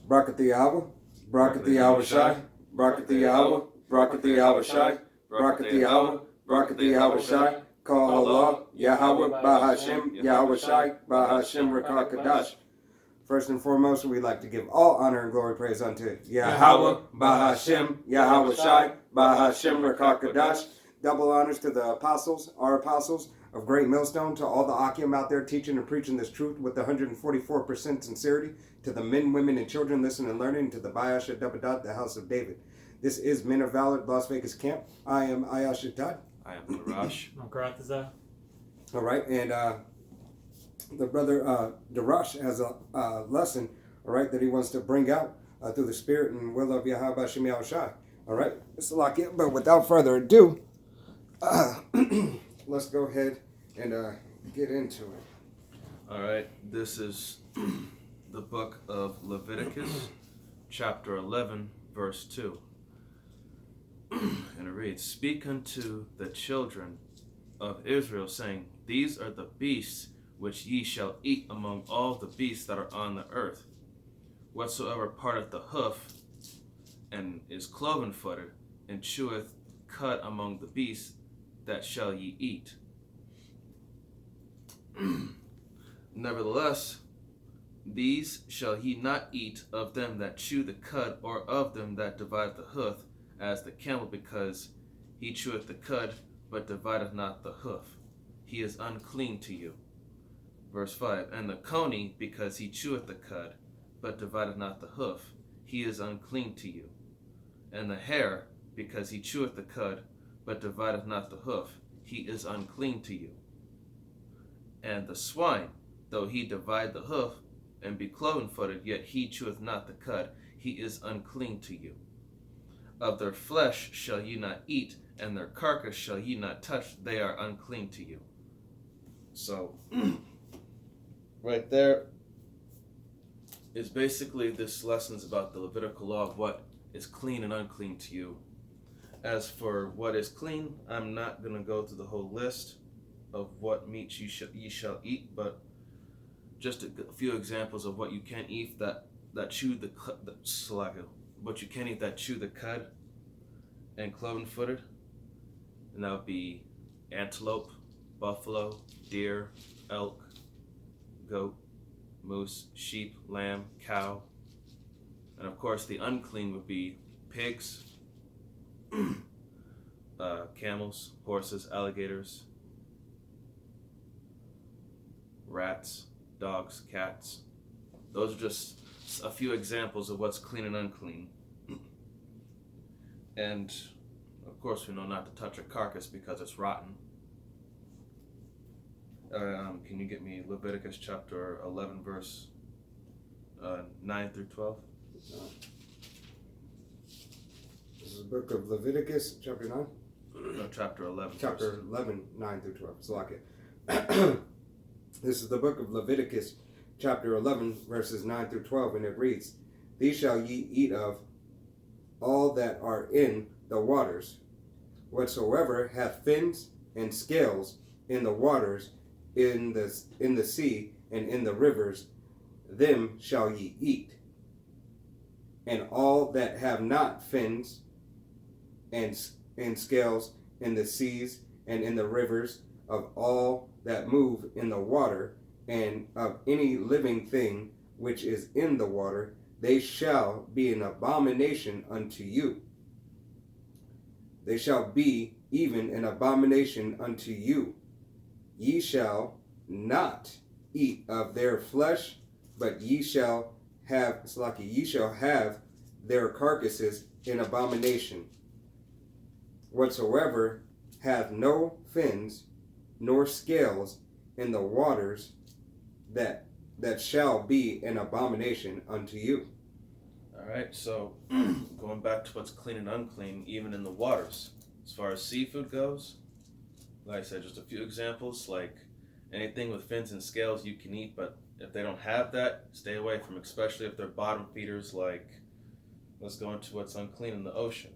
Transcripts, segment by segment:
Brakathiawa, Brakathiawa Shai, Brakathiawa, Brakathiawa Shai, Brakathiawa, Brakathiawa Shai, Call Allah, Yahweh, Bahashem, Yahweh Shai, Bahashem Rakakadash. First and foremost, we'd like to give all honor and glory praise unto Yahweh, Bahashem, Yahweh Shai, Bahashem Rakakadash. Double honors to the apostles, our apostles of Great Millstone, to all the Akim out there teaching and preaching this truth with 144% sincerity, to the men, women, and children listening and learning, to the Bayasha Dabadat, the House of David. This is Men of Valor, Las Vegas Camp. I am Ayasha Todd. I am Darash. I'm Karathaza. All right, and the brother Darash has a lesson, all right, that he wants to bring out through the spirit and will of Yahweh Hashem Yahweh Shai. All right, so like it, but without further ado, let's go ahead and get into it. All right, this is the book of Leviticus, chapter 11, verse 2. And it reads, Speak unto the children of Israel, saying, These are the beasts which ye shall eat among all the beasts that are on the earth. Whatsoever parteth the hoof, and is cloven-footed, and cheweth cud among the beasts, that shall ye eat. Nevertheless, these shall ye not eat of them that chew the cud, or of them that divide the hoof, as the camel, because he cheweth the cud, but divideth not the hoof. He is unclean to you. Verse 5, And the coney, because he cheweth the cud, but divideth not the hoof. He is unclean to you. And the hare, because he cheweth the cud, but divideth not the hoof. He is unclean to you. And the swine, though he divide the hoof, and be cloven-footed, yet he cheweth not the cud. He is unclean to you. Of their flesh shall ye not eat, and their carcass shall ye not touch. They are unclean to you. So, right there is basically this lesson's about the Levitical law of what is clean and unclean to you. As for what is clean, I'm not going to go through the whole list of what meats ye shall eat, but just a few examples of what you can eat that chew the what you can eat that chew the cud and cloven-footed, and that would be antelope, buffalo, deer, elk, goat, moose, sheep, lamb, cow, and of course the unclean would be pigs, camels, horses, alligators, rats, dogs, cats. Those are just a few examples of what's clean and unclean. And of course we know not to touch a carcass because it's rotten. Can you get me Leviticus chapter 11 verse 9 through 12? This is the book of Leviticus, chapter 9? No, chapter 11. Chapter 11, 9 through 12. So like it. This is the book of Leviticus, chapter 11, verses 9 through 12, and it reads, These shall ye eat of all that are in the waters, whatsoever hath fins and scales in the waters, in the sea, and in the rivers, them shall ye eat. And all that have not fins and scales in the seas and in the rivers, of all that move in the water, and of any living thing which is in the water, they shall be an abomination unto you. They shall be even an abomination unto you. Ye shall not eat of their flesh, but ye shall have their carcasses in abomination. Whatsoever hath no fins nor scales in the waters, that shall be an abomination unto you. All right, so going back to what's clean and unclean, even in the waters. As far as seafood goes, like I said, just a few examples, like anything with fins and scales you can eat, but if they don't have that, stay away from, especially if they're bottom feeders. Like, let's go into what's unclean in the ocean.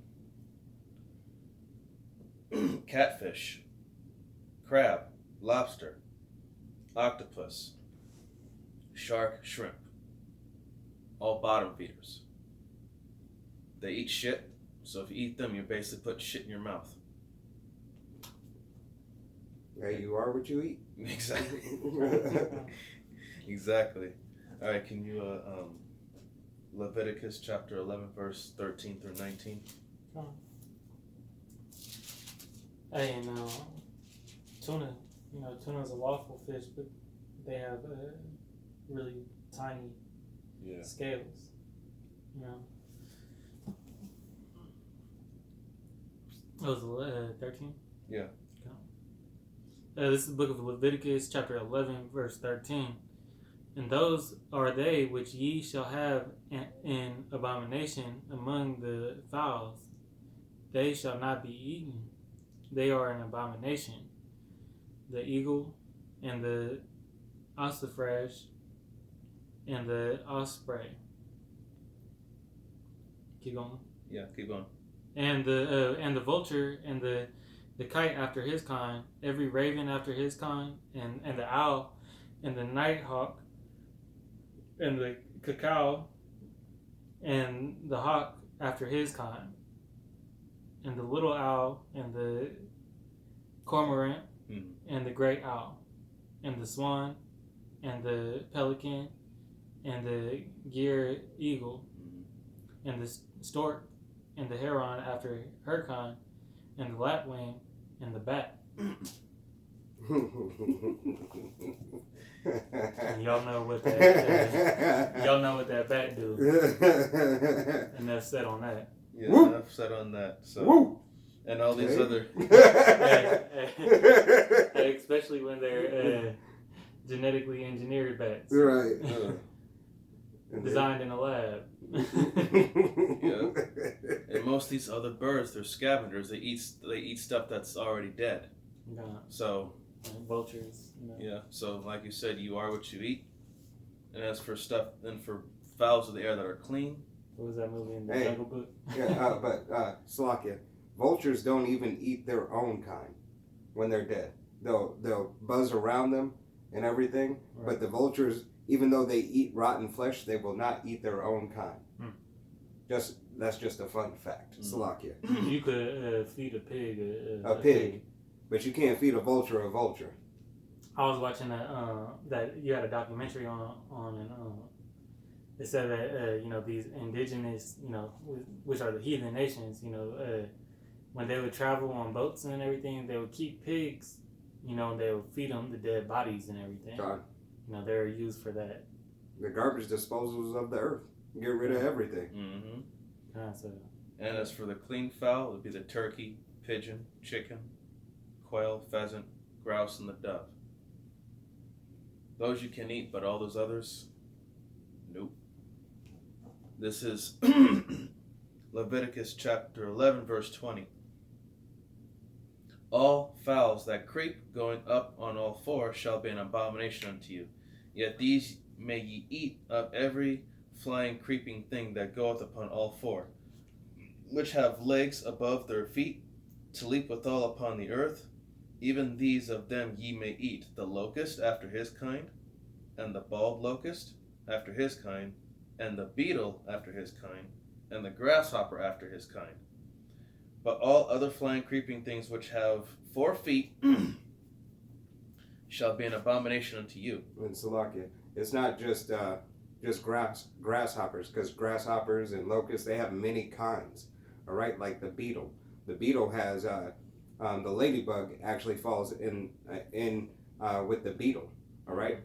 Catfish, crab, lobster, octopus, shark, shrimp. all bottom feeders. They eat shit, so if you eat them, you're basically putting shit in your mouth. Yeah, you are what you eat. Exactly. Exactly. All right, can you Leviticus chapter 11, verse 13 through 19? Hey, and tuna, tuna's a lawful fish, but they have really tiny scales, It was 13? Yeah. This is the book of Leviticus, chapter 11, verse 13. And those are they which ye shall have in abomination among the fowls. They shall not be eaten. They are an abomination. The eagle and the ossifrage and the osprey. Keep going. Yeah, keep going. And the vulture and the kite after his kind, every raven after his kind, and the owl, and the nighthawk, and the cacao, and the hawk after his kind, and the little owl, and the cormorant, and the great owl, and the swan, and the pelican, and the gier eagle, and the stork, and the heron after her kind, and the lapwing, and the bat. And y'all know what that bat do. Enough said on that. Yeah, enough said on that. So, Woo! And all these other, especially when they're genetically engineered bats, right? Designed in a lab. Yeah. And most of these other birds, they're scavengers. They eat stuff that's already dead. Yeah. So vultures. Yeah. So like you said, you are what you eat. And as for stuff, and for fowls of the air that are clean. What was that movie in the Jungle Book? Yeah, but Slovakia, vultures don't even eat their own kind when they're dead. They'll buzz around them and everything, right. But the vultures, even though they eat rotten flesh, they will not eat their own kind. That's just a fun fact. Slovakia. You could feed a pig a pig, but you can't feed a vulture a vulture. I was watching that you had a documentary on and it said that these indigenous, which are the heathen nations, when they would travel on boats and everything, they would keep pigs, and they would feed them the dead bodies and everything. God. They're used for that. The garbage disposals of the earth. Get rid of everything. Mm-hmm. So. And as for the clean fowl, it would be the turkey, pigeon, chicken, quail, pheasant, grouse, and the dove. Those you can eat, but all those others, nope. This is Leviticus chapter 11, verse 20. All fowls that creep, going up on all four, shall be an abomination unto you. Yet these may ye eat of every flying creeping thing that goeth upon all four, which have legs above their feet, to leap withal upon the earth. Even these of them ye may eat, the locust after his kind, and the bald locust after his kind, and the beetle after his kind, and the grasshopper after his kind. But all other flying creeping things which have 4 feet shall be an abomination unto you. In Slovakia, it's not just grasshoppers, because grasshoppers and locusts, they have many kinds. All right, like the beetle. The beetle has the ladybug actually falls in with the beetle. All right,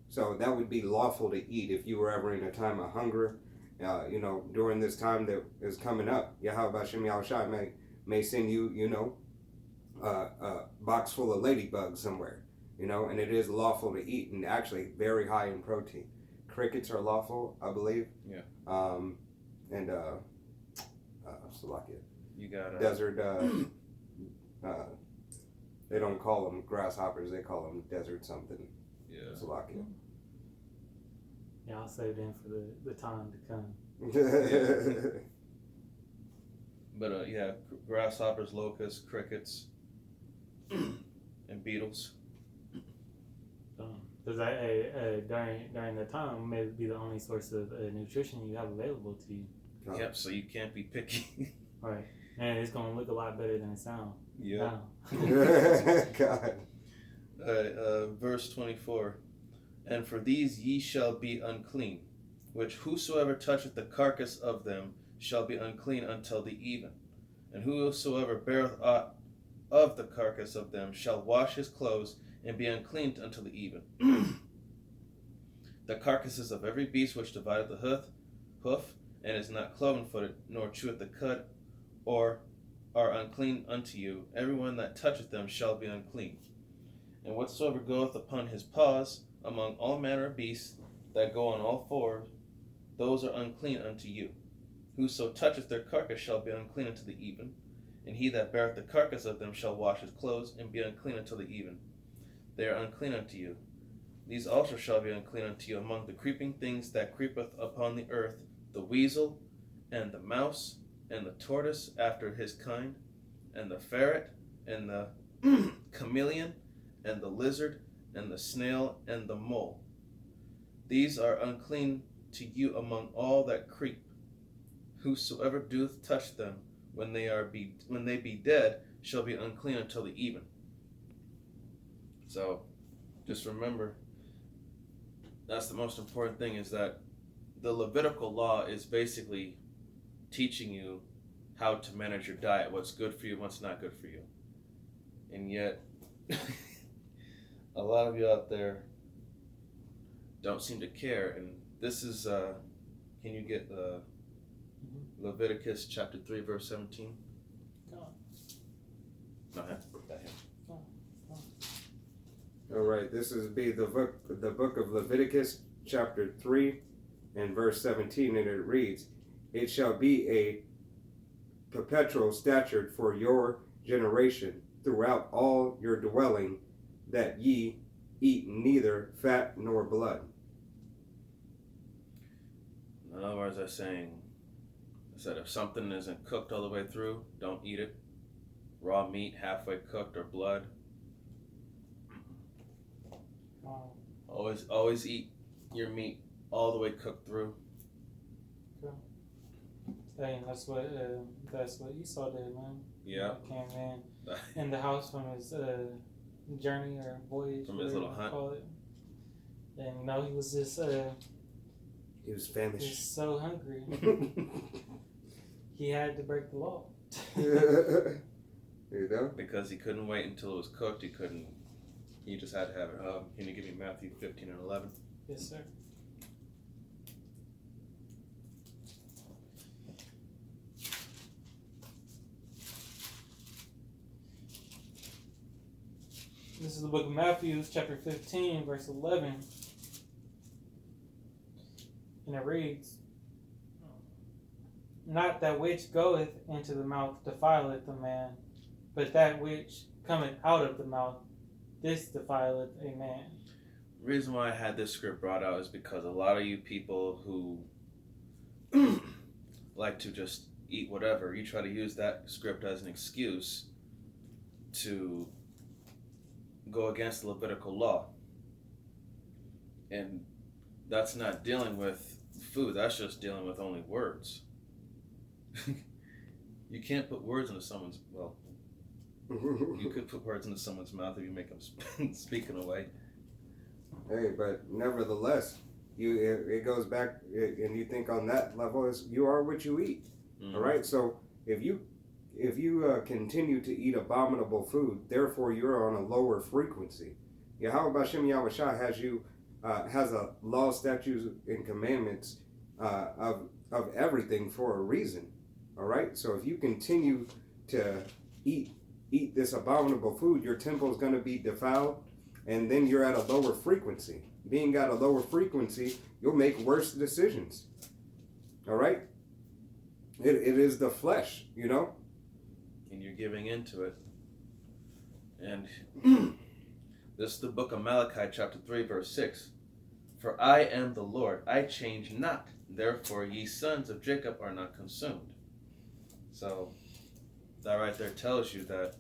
so that would be lawful to eat if you were ever in a time of hunger. During this time that is coming up, Yahweh Hashem Yahushua may send you, a box full of ladybugs somewhere, and it is lawful to eat and actually very high in protein. Crickets are lawful, I believe. Yeah. And Slovakia. You got desert. They don't call them grasshoppers; they call them desert something. Yeah. Slovakia. Yeah, I'll save them for the time to come. But grasshoppers, locusts, crickets, and beetles. Because during that time, may be the only source of nutrition you have available to you. Oh. Yep. So you can't be picky. Right. And it's gonna look a lot better than it sounds. Yeah. God. Verse 24. And for these ye shall be unclean, which whosoever toucheth the carcass of them shall be unclean until the even. And whosoever beareth aught of the carcass of them shall wash his clothes and be unclean until the even. The carcasses of every beast which divideth the hoof, and is not cloven-footed, nor cheweth the cud, or are unclean unto you. Everyone that toucheth them shall be unclean. And whatsoever goeth upon his paws among all manner of beasts that go on all fours, those are unclean unto you. Whoso toucheth their carcass shall be unclean unto the even, and he that beareth the carcass of them shall wash his clothes and be unclean until the even. They are unclean unto you. These also shall be unclean unto you among the creeping things that creepeth upon the earth, the weasel, and the mouse, and the tortoise after his kind, and the ferret, and the chameleon, and the lizard, and the snail, and the mole. These are unclean to you among all that creep. Whosoever doeth touch them, when they be dead, shall be unclean until the even. So, just remember, that's the most important thing, is that the Levitical law is basically teaching you how to manage your diet, what's good for you, what's not good for you. And yet, a lot of you out there don't seem to care. And this is, can you get Leviticus chapter 3, verse 17? No, All right, this is the book of Leviticus, chapter 3, and verse 17, and it reads, It shall be a perpetual statute for your generation throughout all your dwelling, that ye eat neither fat nor blood. In other words, they're saying, that if something isn't cooked all the way through, don't eat it. Raw meat, halfway cooked, or blood. Wow. Always eat your meat all the way cooked through. Hey, and that's what Esau did, man. Yeah. He came in the house from his journey or voyage, from his little hunt. Call it. And he was just He was famished. he was so hungry. He had to break the law. There you go. Because he couldn't wait until it was cooked. He just had to have it. Can you give me Matthew 15 and 11? Yes, sir. This is the book of Matthew, chapter 15, verse 11. And it reads, Not that which goeth into the mouth defileth a man, but that which cometh out of the mouth, this defileth a man. The reason why I had this script brought out is because a lot of you people who like to just eat whatever, you try to use that script as an excuse to go against the Levitical law. And that's not dealing with food, that's just dealing with only words. You can't put words into someone's, well, you could put words into someone's mouth if you make them speak in a way. Hey, but nevertheless, it goes back, and you think on that level is you are what you eat. Mm-hmm. All right, so if you continue to eat abominable food, therefore you're on a lower frequency. Yahweh Bashem Yahushua has a law, statutes, and commandments of everything for a reason. All right, so if you continue to eat this abominable food, your temple is going to be defiled, and then you're at a lower frequency. Being at a lower frequency, you'll make worse decisions. All right, it is the flesh, And you're giving into it. And this is the book of Malachi, chapter 3, verse 6. For I am the Lord, I change not. Therefore ye sons of Jacob are not consumed. So that right there tells you that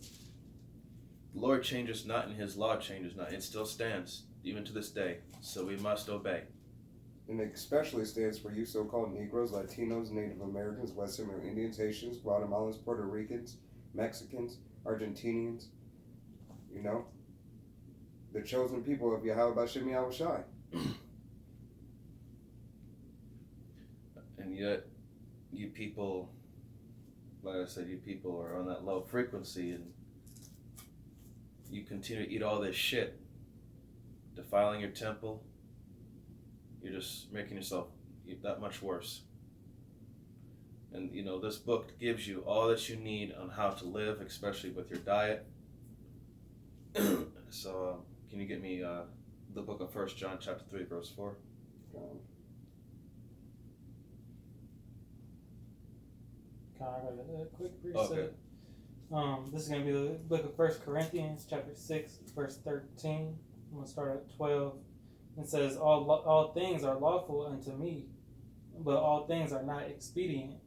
the Lord changes not and his law changes not. It still stands. even to this day. So we must obey. And it especially stands for you so-called Negroes, Latinos, Native Americans, West Indians, Haitians, Guatemalans, Puerto Ricans, Mexicans, Argentinians, you know, the chosen people of Yahweh Bashem Yahweh Shai. And yet, you people, like I said, you people are on that low frequency and you continue to eat all this shit, defiling your temple. You're just making yourself that much worse. And, you know, this book gives you all that you need on how to live, especially with your diet. So, can you get me the book of 1 John chapter 3, verse 4? I got a quick reset. Okay. This is going to be the book of 1 Corinthians, chapter 6, verse 13. I'm going to start at 12. It says, all things are lawful unto me, but all things are not expedient.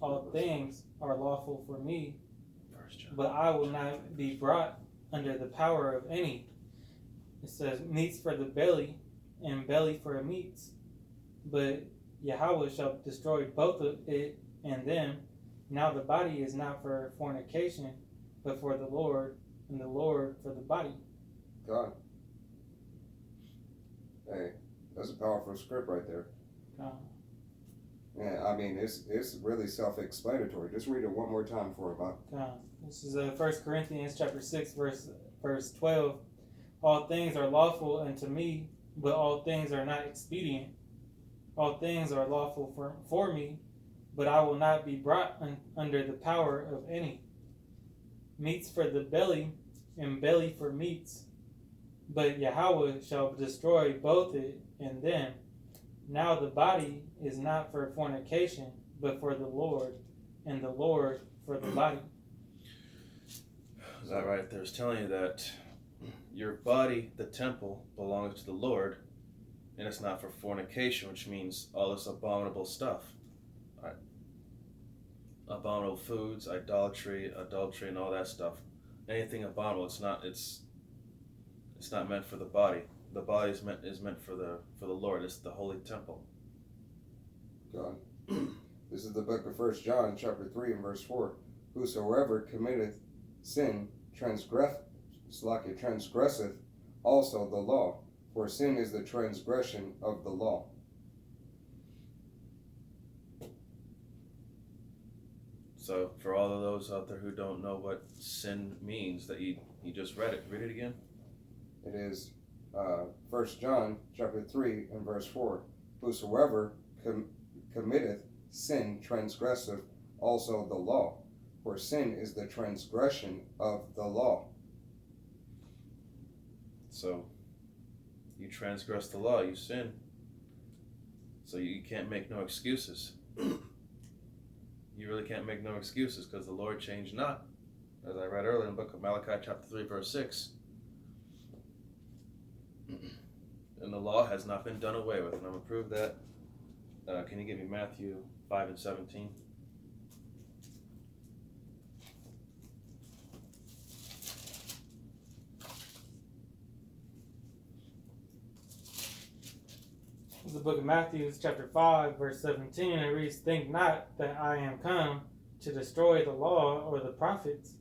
All things are lawful for me, but I will not be brought under the power of any. It says, meats for the belly, and belly for meats. But Yahweh shall destroy both of it and them. Now the body is not for fornication, but for the Lord, and the Lord for the body. God. Hey, that's a powerful script right there. Yeah, I mean, it's really self-explanatory. Just read it one more time for me, Bob. This is 1 Corinthians chapter 6, verse 12. All things are lawful unto me, but all things are not expedient. All things are lawful for me, but I will not be brought under the power of any. Meats for the belly, and belly for meats. But Yahweh shall destroy both it and them. Now the body is not for fornication, but for the Lord, and the Lord for the body. Is that right? There's telling you that your body, the temple, belongs to the Lord, and it's not for fornication, which means all this abominable stuff. Right? Abominable foods, idolatry, adultery, and all that stuff. Anything abominable, it's not meant for the body. The body is meant for the Lord. It's the holy temple. God. This is the book of 1 John, chapter 3, and verse 4. Whosoever committeth sin transgresseth also the law, for sin is the transgression of the law. So, for all of those out there who don't know what sin means, that you just read it again. It is 1 John chapter 3 and verse 4. Whosoever committeth sin transgresseth also the law, for sin is the transgression of the law. So, you transgress the law, you sin. So you can't make no excuses. You really can't make no excuses because the Lord changed not. As I read earlier in the book of Malachi chapter 3 verse 6. And the law has not been done away with. And I'm going to prove that. Can you give me Matthew 5 and 17? The book of Matthew, chapter 5, verse 17, it reads, think not that I am come to destroy the law or the prophets.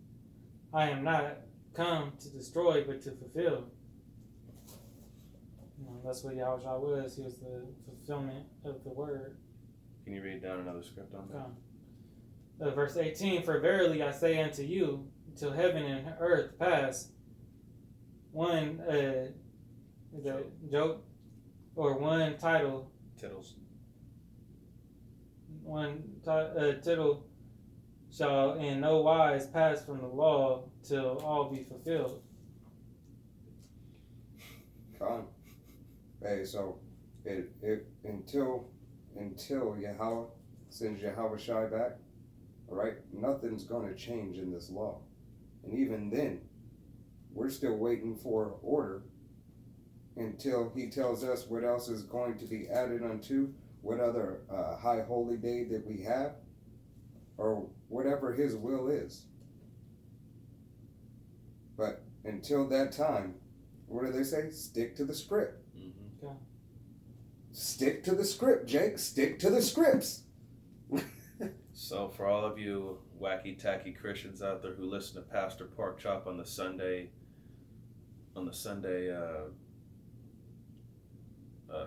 I am not come to destroy, but to fulfill. That's what Yahushua was. He was the fulfillment of the word. Can you read down another script on that? Verse 18, for verily I say unto you, till heaven and earth pass, one joke or one title, Tittles. one tittle shall in no wise pass from the law till all be fulfilled. Con. Hey, so it until Yahweh sends Yahweh Shai back, all right, nothing's going to change in this law. And even then, we're still waiting for order until he tells us what else is going to be added unto, what other high holy day that we have, or whatever his will is. But until that time, What do they say? Stick to the script. Mm-hmm. Okay. Stick to the script, Jake. Stick to the scripts. So for all of you wacky tacky Christians out there who listen to Pastor Porkchop on the Sunday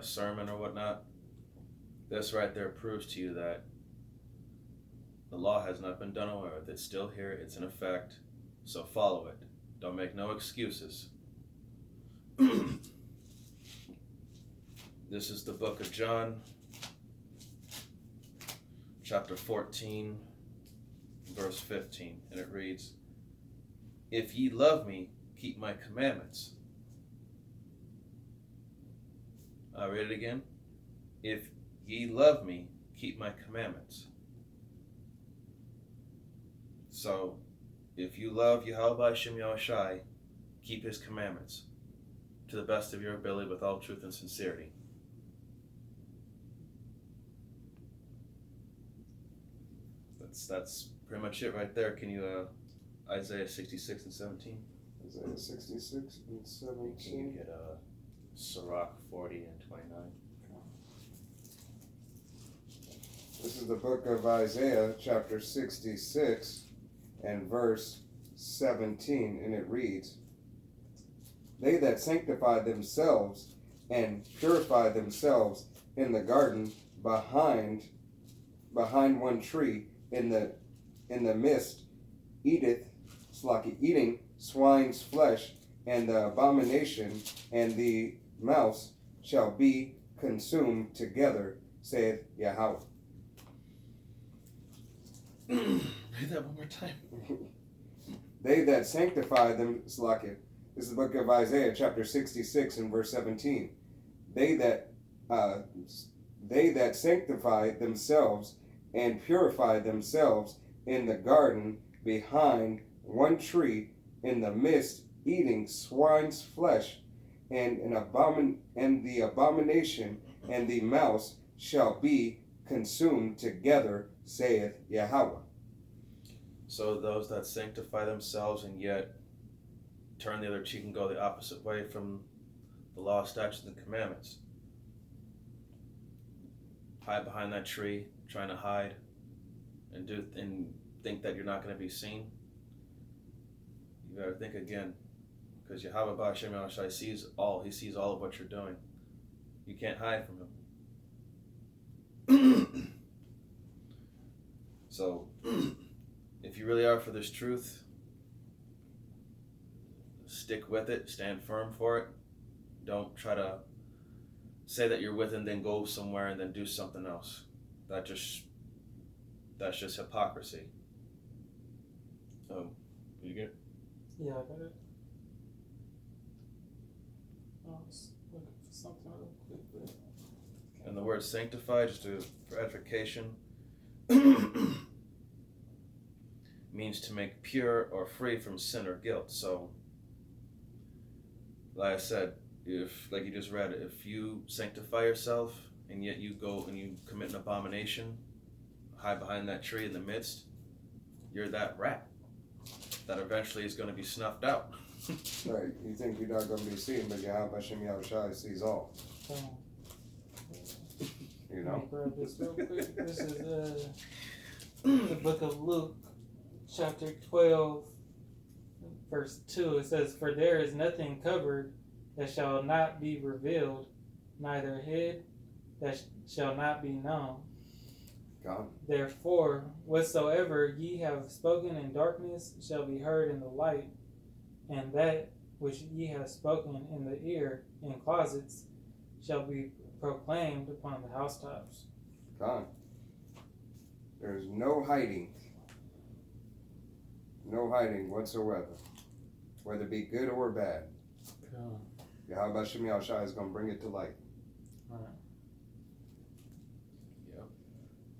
sermon or whatnot, this right there proves to you that the law has not been done away with. It's still here. It's in effect. So follow it. Don't make no excuses. This is the book of John, chapter 14, verse 15, and it reads, "If ye love me, keep my commandments." I'll read it again. "If ye love me, keep my commandments." So, if you love Yahweh Shem Yahushai, keep his commandments to the best of your ability with all truth and sincerity. That's pretty much it right there. Can you Isaiah 66 and 17? Isaiah 66 and Can you 17. get Sirach 40 and 29? This is the book of Isaiah, chapter 66 and verse 17, and it reads, "They that sanctify themselves and purify themselves in the garden behind one tree in the midst eating swine's flesh, and the abomination and the mouse shall be consumed together, saith Yahweh." Read that one more time. They that sanctify them, Slakia. This is the book of Isaiah, chapter 66 and verse 17. They that sanctify themselves and purify themselves in the garden behind one tree in the midst, eating swine's flesh, and the abomination and the mouse shall be consumed together, saith Yahweh. So those that sanctify themselves and yet turn the other cheek and go the opposite way from the law, statutes, and commandments. Hide behind that tree, trying to hide, and think that you're not going to be seen. You gotta think again, because Yahweh Ba'Shem Yahushai sees all. He sees all of what you're doing. You can't hide from him. So, if you really are for this truth, stick with it, stand firm for it. Don't try to say that you're with it and then go somewhere and then do something else. That's just hypocrisy. You get it? Yeah, I got it. I was looking for something real quick, but... And the word sanctify, just for edification, means to make pure or free from sin or guilt. So, like I said, like you just read, if you sanctify yourself and yet you go and you commit an abomination, hide behind that tree in the midst, you're that rat that eventually is going to be snuffed out. Right, you think you're not going to be seen, but Yahweh Shem Yahushai sees all. You know? Let me grab this real quick. This is the book of Luke, chapter 12, verse 2. It says, "For there is nothing covered that shall not be revealed, neither hid that shall not be known. God. Therefore, whatsoever ye have spoken in darkness shall be heard in the light, and that which ye have spoken in the ear in closets shall be proclaimed upon the housetops." God. There's no hiding. No hiding whatsoever. Whether it be good or bad. Yahweh Shem Yahushai is going to bring it to light. Alright. Yep.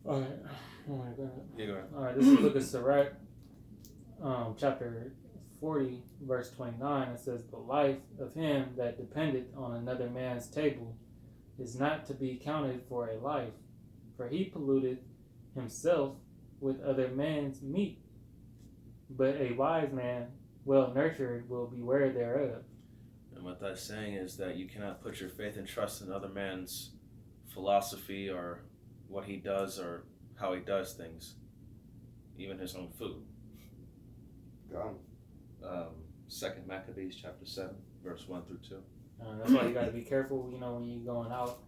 Alright. Oh my God. You go ahead. Alright, this is the book of Sirach, chapter 40, verse 29. It says, "The life of him that dependeth on another man's table is not to be counted for a life, for he polluteth himself with other men's meat. But a wise man, well nurtured, will beware thereof." And what that's saying is that you cannot put your faith and trust in other man's philosophy or what he does or how he does things, even his own food. God. 2 Maccabees chapter 7, verse 1 through 2. That's why you got to be careful, when you're going out,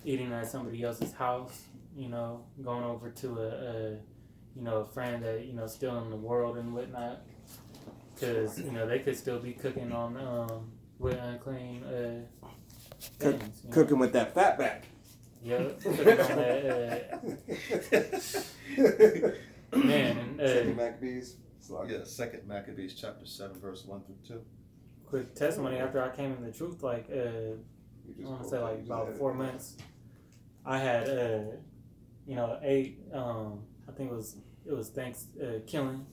eating at somebody else's house, going over to a friend that, still in the world and whatnot. Because, they could still be cooking on, with unclean things. Cooking with that fat back. Yeah, cooking on that, man. Second Maccabees. Yeah, 2 Maccabees chapter 7, verse 1 through 2. Quick testimony, after I came in the truth, I want to say about 4 months, I had, ate, I think it was Thanksgiving,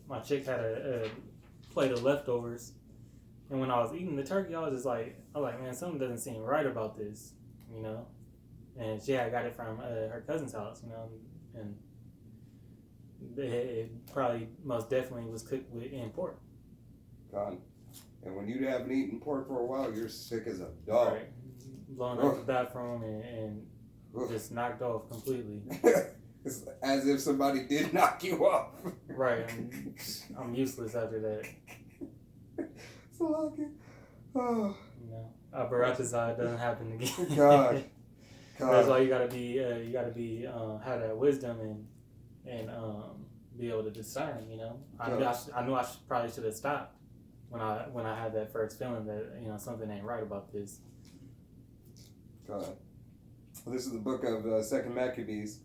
my chick had a plate of leftovers, and when I was eating the turkey, I was like, man, something doesn't seem right about this, and she had got it from her cousin's house, and it probably most definitely was cooked in pork. God. And when you haven't eaten pork for a while, you're sick as a dog. Right. Blown out the bathroom and just knocked off completely. It's as if somebody did knock you off. Right. I'm useless after that. So lucky. Oh. Abaratazai doesn't happen again. God. That's why you gotta be have that wisdom and be able to discern. I knew I probably should have stopped when I had that first feeling that something ain't right about this. God. This is the book of 2 Maccabees,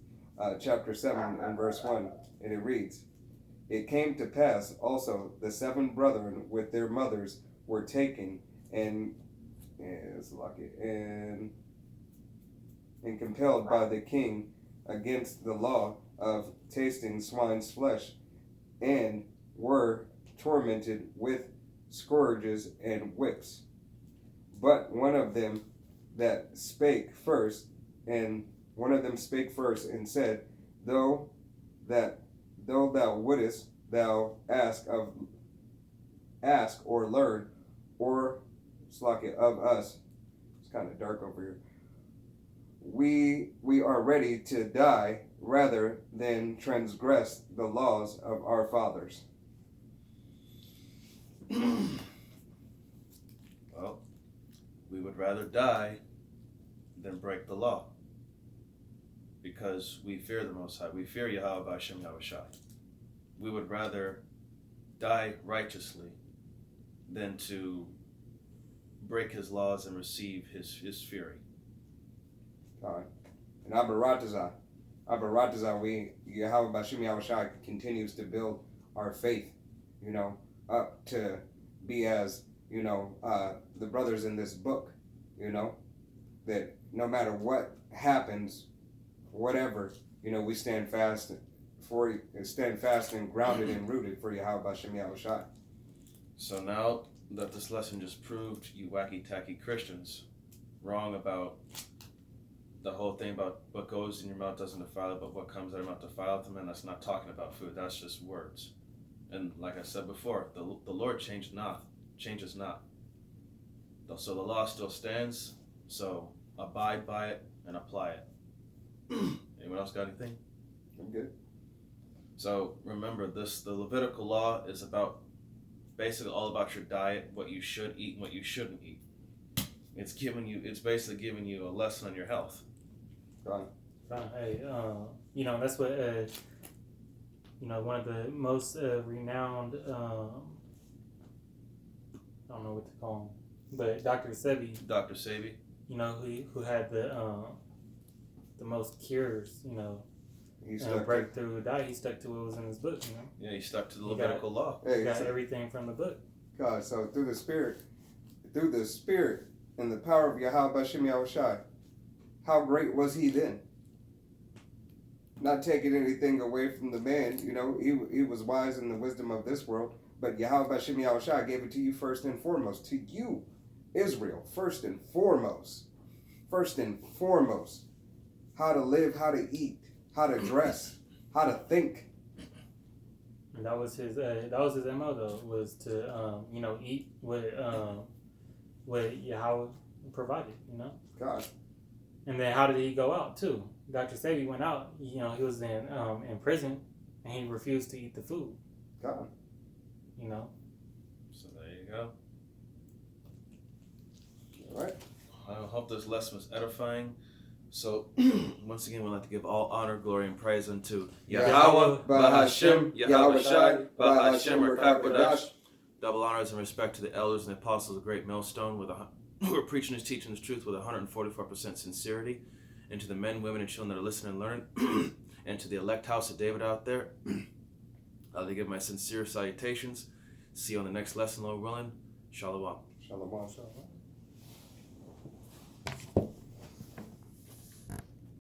chapter 7 and verse 1, and it reads, "It came to pass also the 7 brethren with their mothers were taken and compelled by the king against the law of tasting swine's flesh, and were tormented with scourges and whips. But one of them spake first and said, Though thou wouldest thou ask or learn or of us," it's kind of dark over here, we are ready to die rather than transgress the laws of our fathers. Well, we would rather die than break the law, because we fear the Most High. We fear Yahweh Hashem Yahushai. We would rather die righteously than to break his laws and receive his fury. And Abaratazai, Yahweh Hashem Yahushai continues to build our faith, up to be as, the brothers in this book, that no matter what happens, whatever, we stand fast and grounded and rooted for Yahweh Hashem Yahushai. So now that this lesson just proved you wacky tacky Christians wrong about the whole thing about what goes in your mouth doesn't defile it, but what comes out of your mouth defiles them, and that's not talking about food, that's just words. And like I said before, the Lord changes not. So the law still stands, so abide by it and apply it. Anyone else got anything? I'm good. So remember, the Levitical law is basically all about your diet, what you should eat and what you shouldn't eat. It's basically giving you a lesson on your health. Right. Hey, that's what one of the most renowned, I don't know what to call him, but Dr. Sebi. Dr. Sebi. Who had the most cures, breakthrough diet. He stuck to what was in his book, Yeah, he stuck to the Levitical law. He got everything from the book. God, so through the Spirit and the power of Yahweh Hashem Yahushai, how great was he then? Not taking anything away from the man, he was wise in the wisdom of this world, but Yahweh Hashem Yahushai gave it to you first and foremost, to you, Israel, first and foremost, how to live, how to eat, how to dress, how to think. And that was his MO though, was to eat what what Yahweh provided, you know. God. And then how did he go out too? Dr. Sebi went out. You know, he was in prison, and he refused to eat the food. God. You know. So there you go. All right. I hope this lesson was edifying. So, once again, we'd like to give all honor, glory, and praise unto Yahweh, Bahashem, Yahweh Shai, Bahashem, Rakakwadash. Double honors and respect to the elders and the apostles of Great Millstone who are preaching and teaching this truth with 144% sincerity. And to the men, women, and children that are listening and learning. And to the elect house of David out there, I'd like to give my sincere salutations. See you on the next lesson, Lord willing. Shalom. Shalom.